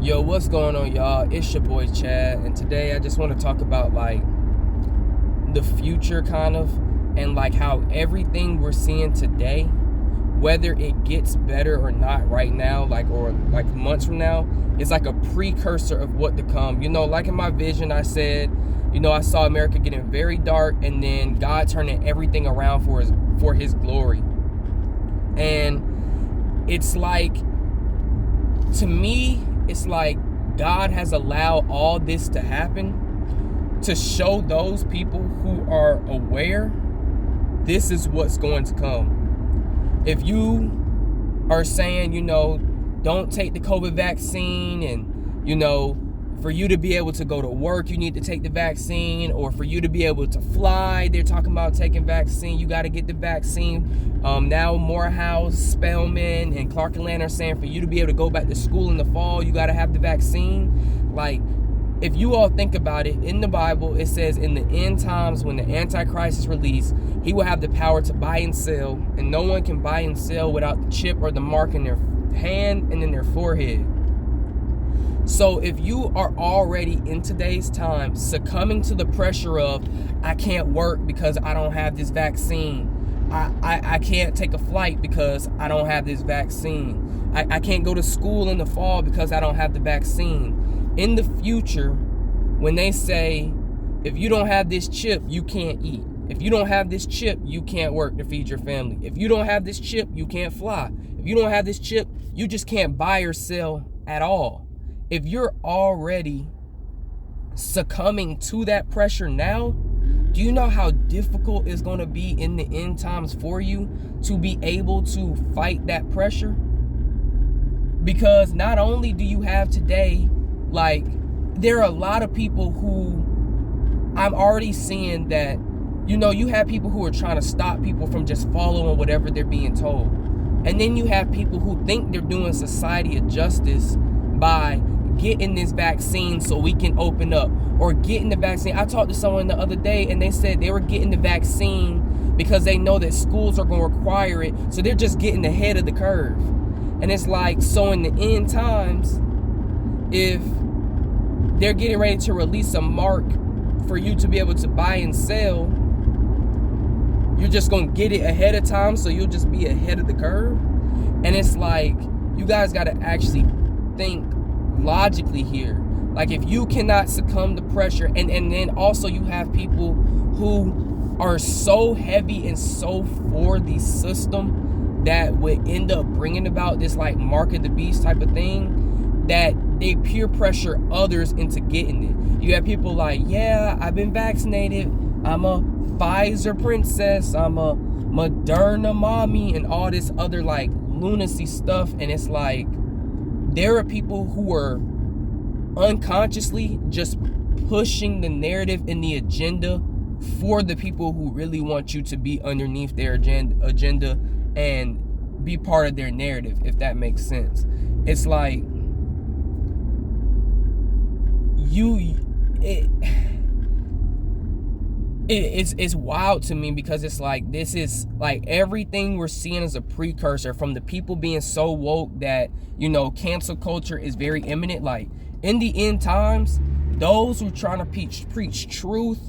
Yo, what's going on, y'all? It's your boy Chad, and today I just want to talk about like the future kind of, and like how everything we're seeing today, whether it gets better or not right now, or months from now, is like a precursor of what to come. Like in my vision, I said, I saw America getting very dark, and then God turning everything around for his glory. And it's like, to me, it's like God has allowed all this to happen to show those people who are aware this is what's going to come. If you are saying, don't take the COVID vaccine, and, for you to be able to go to work, you need to take the vaccine, or for you to be able to fly, they're talking about taking vaccine, you got to get the vaccine. Now Morehouse, Spelman, and Clark Atlanta are saying for you to be able to go back to school in the fall, you got to have the vaccine. Like, if you all think about it, in the Bible, it says in the end times when the Antichrist is released, he will have the power to buy and sell, and no one can buy and sell without the chip or the mark in their hand and in their forehead. So if you are already in today's time succumbing to the pressure of, I can't work because I don't have this vaccine, I can't take a flight because I don't have this vaccine, I can't go to school in the fall because I don't have the vaccine. In the future, when they say, if you don't have this chip, you can't eat. If you don't have this chip, you can't work to feed your family. If you don't have this chip, you can't fly. If you don't have this chip, you just can't buy or sell at all. If you're already succumbing to that pressure now, do you know how difficult it's going to be in the end times for you to be able to fight that pressure? Because not only do you have today, there are a lot of people who I'm already seeing that, you have people who are trying to stop people from just following whatever they're being told. And then you have people who think they're doing society a justice by getting this vaccine so we can open up, or getting the vaccine. I talked to someone the other day and they said they were getting the vaccine because they know that schools are going to require it, so they're just getting ahead of the curve. And it's like, so in the end times, if they're getting ready to release a mark for you to be able to buy and sell, you're just going to get it ahead of time, so you'll just be ahead of the curve. And it's like, you guys got to actually think logically here. Like, if you cannot succumb to pressure, and then also you have people who are so heavy and so for the system that would end up bringing about this like mark of the beast type of thing, that they peer pressure others into getting it. You have people like, yeah, I've been vaccinated, I'm a Pfizer princess, I'm a Moderna mommy, and all this other like lunacy stuff. And it's like, there are people who are unconsciously just pushing the narrative and the agenda for the people who really want you to be underneath their agenda and be part of their narrative, if that makes sense. It's like, it's wild to me, because it's like, this is like everything we're seeing as a precursor from the people being so woke that, cancel culture is very imminent. Like, in the end times, those who are trying to preach truth,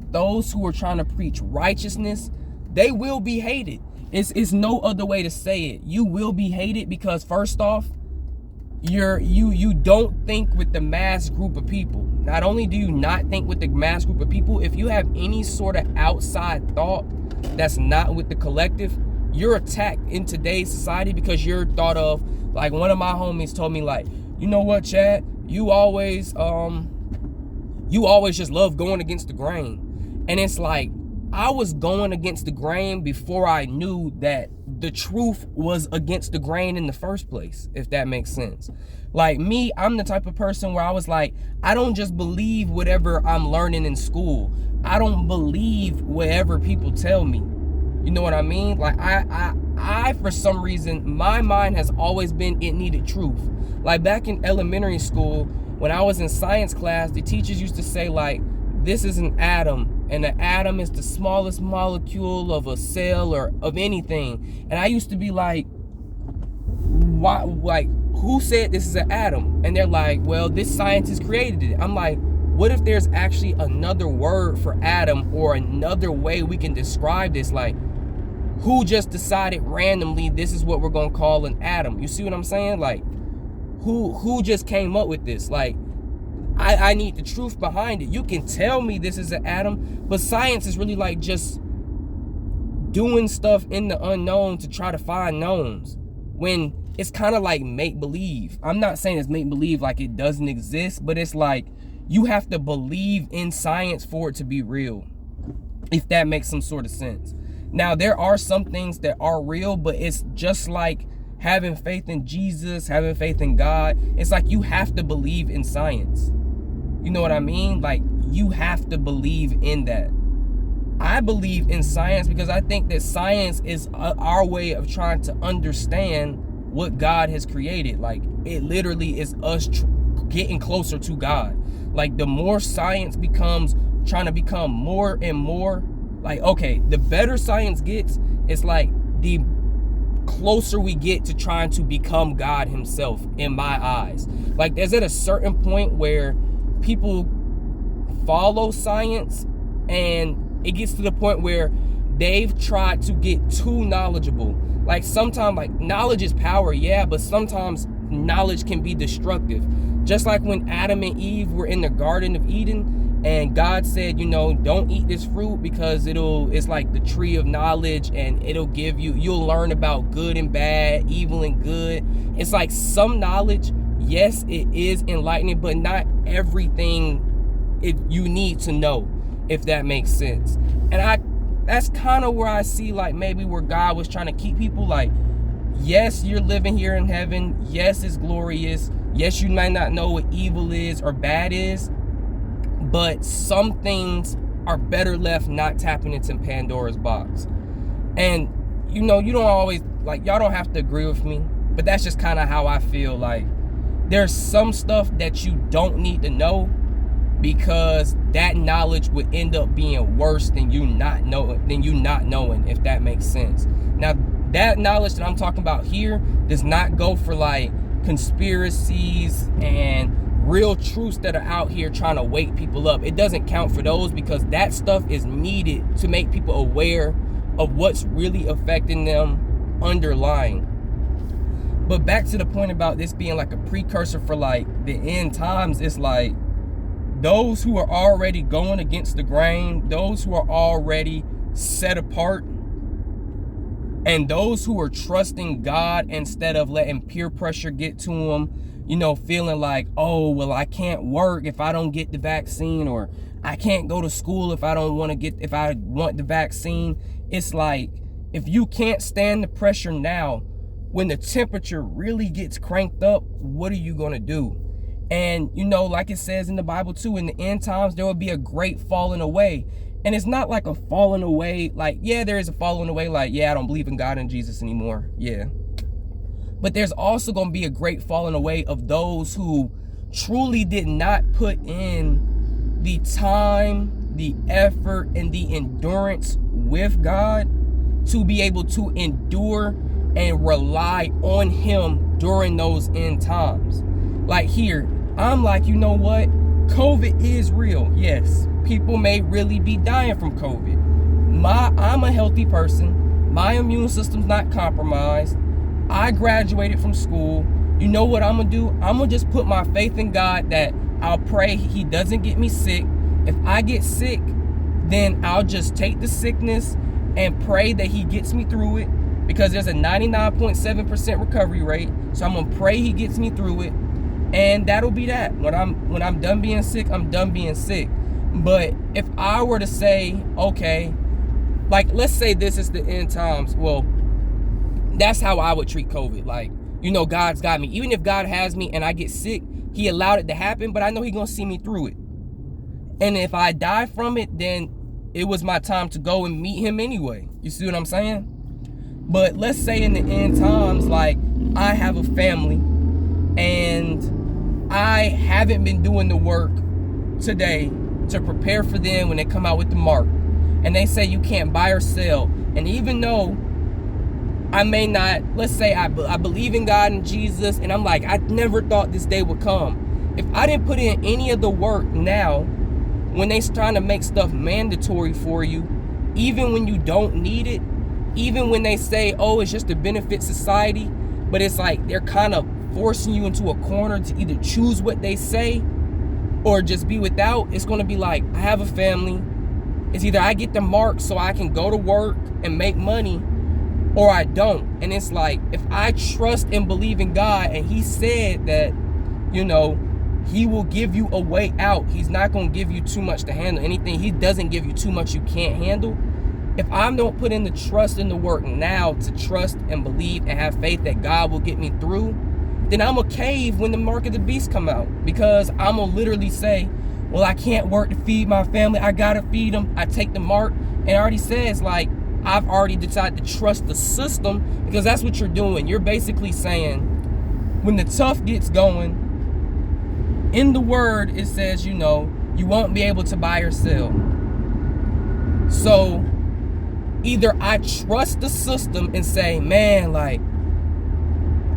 those who are trying to preach righteousness, they will be hated. It's no other way to say it. You will be hated because, first off, you don't think with the mass group of people. Not only do you not think with the mass group of people, if you have any sort of outside thought that's not with the collective, you're attacked in today's society, because you're thought of, like, one of my homies told me, like, you know what, Chad, you always just love going against the grain. And it's like, I was going against the grain before I knew that the truth was against the grain in the first place, if that makes sense. Like me, I'm the type of person where I was like, I don't just believe whatever I'm learning in school. I don't believe whatever people tell me. You know what I mean? Like, I for some reason, my mind has always been, it needed truth. Like, back in elementary school, when I was in science class, the teachers used to say, like, this is an atom, and an atom is the smallest molecule of a cell or of anything. And I used to be like, why, like, who said this is an atom? And they're like, well, this scientist created it. I'm like, what if there's actually another word for atom, or another way we can describe this? Like, who just decided randomly this is what we're gonna call an atom? You see what I'm saying? Like, who just came up with this? Like, I need the truth behind it. You can tell me this is an atom, but science is really like just doing stuff in the unknown to try to find knowns, when it's kind of like make-believe. I'm not saying it's make-believe like it doesn't exist, but it's like you have to believe in science for it to be real, if that makes some sort of sense. Now, there are some things that are real, but it's just like having faith in Jesus, having faith in God. It's like you have to believe in science. You know what I mean? Like, you have to believe in that. I believe in science because I think that science is our way of trying to understand what God has created. Like, it literally is us getting closer to God. Like, the more science becomes, trying to become more and more, like, okay, the better science gets, it's like the closer we get to trying to become God himself, in my eyes. Like, there's at a certain point where people follow science and it gets to the point where they've tried to get too knowledgeable. Like, sometimes, like, knowledge is power, yeah, but sometimes knowledge can be destructive. Just like when Adam and Eve were in the Garden of Eden, and God said, you know, don't eat this fruit because it's like the tree of knowledge, and it'll give you'll learn about good and bad, evil and good. It's like some knowledge, yes, it is enlightening, but not everything you need to know, if that makes sense. And that's kind of where I see, like, maybe where God was trying to keep people, like, yes, you're living here in heaven. Yes, it's glorious. Yes, you might not know what evil is or bad is, but some things are better left not tapping into Pandora's box. And, you know, you don't always, like, y'all don't have to agree with me, but that's just kind of how I feel. Like, there's some stuff that you don't need to know, because that knowledge would end up being worse than you not knowing, if that makes sense. Now, that knowledge that I'm talking about here does not go for, like, conspiracies and real truths that are out here trying to wake people up. It doesn't count for those, because that stuff is needed to make people aware of what's really affecting them underlying. But back to the point about this being like a precursor for, like, the end times, it's like those who are already going against the grain, those who are already set apart, and those who are trusting God instead of letting peer pressure get to them, you know, feeling like, oh, well, I can't work if I don't get the vaccine, or I can't go to school if I want the vaccine. It's like, if you can't stand the pressure now, when the temperature really gets cranked up, what are you going to do? And, you know, like it says in the Bible too, in the end times, there will be a great falling away. And it's not like a falling away, like, yeah, there is a falling away, like, yeah, I don't believe in God and Jesus anymore. Yeah. But there's also going to be a great falling away of those who truly did not put in the time, the effort, and the endurance with God to be able to endure and rely on him during those end times. Like, here, I'm like, you know what? COVID is real. Yes, people may really be dying from COVID. I'm a healthy person. My immune system's not compromised. I graduated from school. You know what I'm gonna do? I'm gonna just put my faith in God that I'll pray he doesn't get me sick. If I get sick, then I'll just take the sickness and pray that he gets me through it, because there's a 99.7% recovery rate. So I'm gonna pray he gets me through it. And that'll be that. When I'm done being sick, I'm done being sick. But if I were to say, okay, like, let's say this is the end times, well, that's how I would treat COVID. Like, you know, God's got me. Even if God has me and I get sick, he allowed it to happen, but I know he's gonna see me through it. And if I die from it, then it was my time to go and meet him anyway. You see what I'm saying? But let's say in the end times, like, I have a family and I haven't been doing the work today to prepare for them when they come out with the mark, and they say you can't buy or sell. And even though I may not, let's say I believe in God and Jesus, and I'm like, I never thought this day would come. If I didn't put in any of the work now, when they trying to make stuff mandatory for you, even when you don't need it, even when they say, oh, it's just to benefit society, but it's like they're kind of forcing you into a corner to either choose what they say or just be without, it's going to be like, I have a family. It's either I get the mark so I can go to work and make money, or I don't. And it's like, if I trust and believe in God, and he said that, you know, he will give you a way out. He's not going to give you too much to handle anything. He doesn't give you too much you can't handle. If I don't put in the trust in the work now to trust and believe and have faith that God will get me through, then I'm going to cave when the mark of the beast come out, because I'm going to literally say, well, I can't work to feed my family. I got to feed them. I take the mark. And it already says, like, I've already decided to trust the system, because that's what you're doing. You're basically saying, when the tough gets going, in the word, it says, you know, you won't be able to buy or sell. So either I trust the system and say, man, like,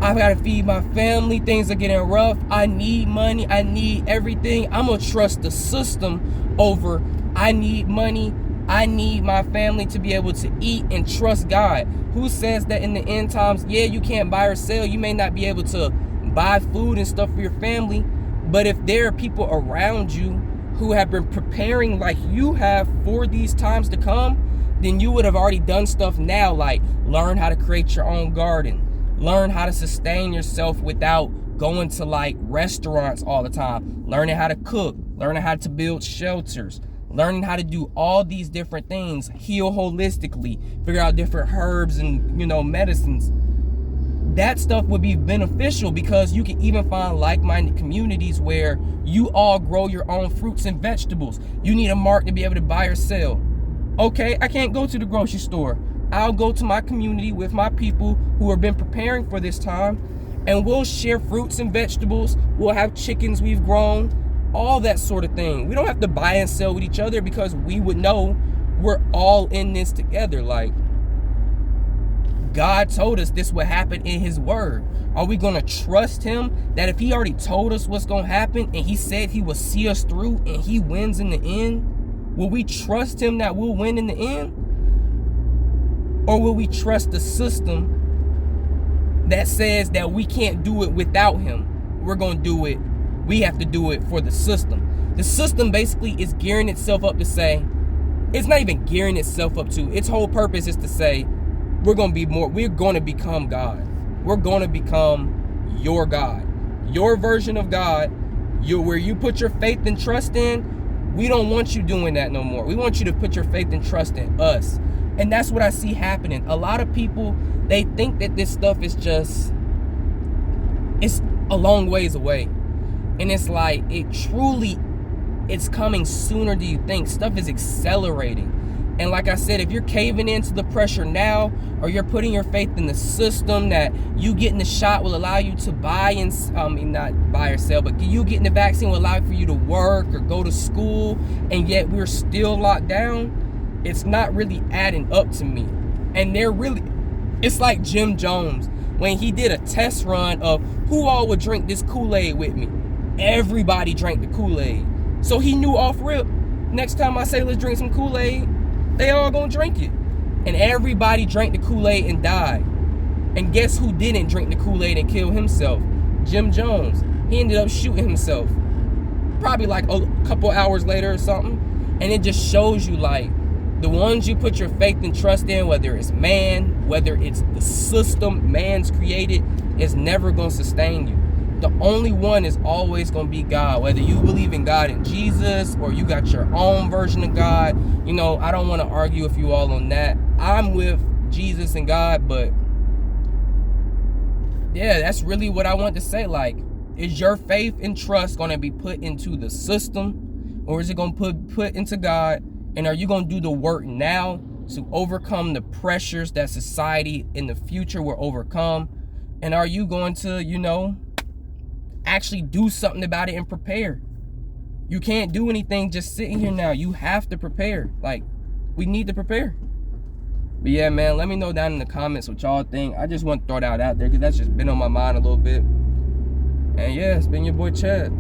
I've got to feed my family. Things are getting rough. I need money. I need everything. I'm going to trust the system over I need money. I need my family to be able to eat, and trust God. Who says that in the end times, yeah, you can't buy or sell. You may not be able to buy food and stuff for your family. But if there are people around you who have been preparing like you have for these times to come, then you would have already done stuff now, like learn how to create your own garden. Learn how to sustain yourself without going to like restaurants all the time. Learning how to cook. Learning how to build shelters. Learning how to do all these different things. Heal holistically. Figure out different herbs and, you know, medicines. That stuff would be beneficial, because you can even find like-minded communities where you all grow your own fruits and vegetables. You need a mark to be able to buy or sell. Okay, I can't go to the grocery store. I'll go to my community with my people who have been preparing for this time, and we'll share fruits and vegetables. We'll have chickens we've grown, all that sort of thing. We don't have to buy and sell with each other, because we would know we're all in this together. Like, God told us this would happen in his word. Are we going to trust him that if he already told us what's going to happen, and he said he will see us through and he wins in the end, will we trust him that we'll win in the end? Or will we trust the system that says that we can't do it without him? We're going to do it. We have to do it for the system. The system basically is gearing itself up to say, it's not even gearing itself up to, its whole purpose is to say, we're going to become God. We're going to become your God. Your version of God, where you put your faith and trust in, we don't want you doing that no more. We want you to put your faith and trust in us. And that's what I see happening. A lot of people, they think that this stuff is just, it's a long ways away. And it's like, it's coming sooner than you think. Stuff is accelerating. And like I said, if you're caving into the pressure now, or you're putting your faith in the system that you getting the shot will allow you to buy and, not buy or sell, but you getting the vaccine will allow for you to work or go to school, and yet we're still locked down, it's not really adding up to me. And it's like Jim Jones, when he did a test run of who all would drink this Kool-Aid with me. Everybody drank the Kool-Aid. So he knew off rip, next time I say let's drink some Kool-Aid, they all gonna drink it. And everybody drank the Kool-Aid and died. And guess who didn't drink the Kool-Aid and kill himself? Jim Jones. He ended up shooting himself. Probably like a couple hours later or something. And it just shows you, like, the ones you put your faith and trust in, whether it's man, whether it's the system man's created, is never gonna sustain you. The only one is always going to be God. Whether you believe in God and Jesus, or you got your own version of God. You know, I don't want to argue with you all on that. I'm with Jesus and God, but yeah, that's really what I want to say. Like, is your faith and trust going to be put into the system, or is it going to put into God? And are you going to do the work now to overcome the pressures that society in the future will overcome? And are you going to, you know, actually do something about it and prepare? You can't do anything just sitting here now. You have to prepare. Like, we need to prepare. But yeah, man, let me know down in the comments what y'all think. I just want to throw that out there because that's just been on my mind a little bit. And yeah, it's been your boy Chad.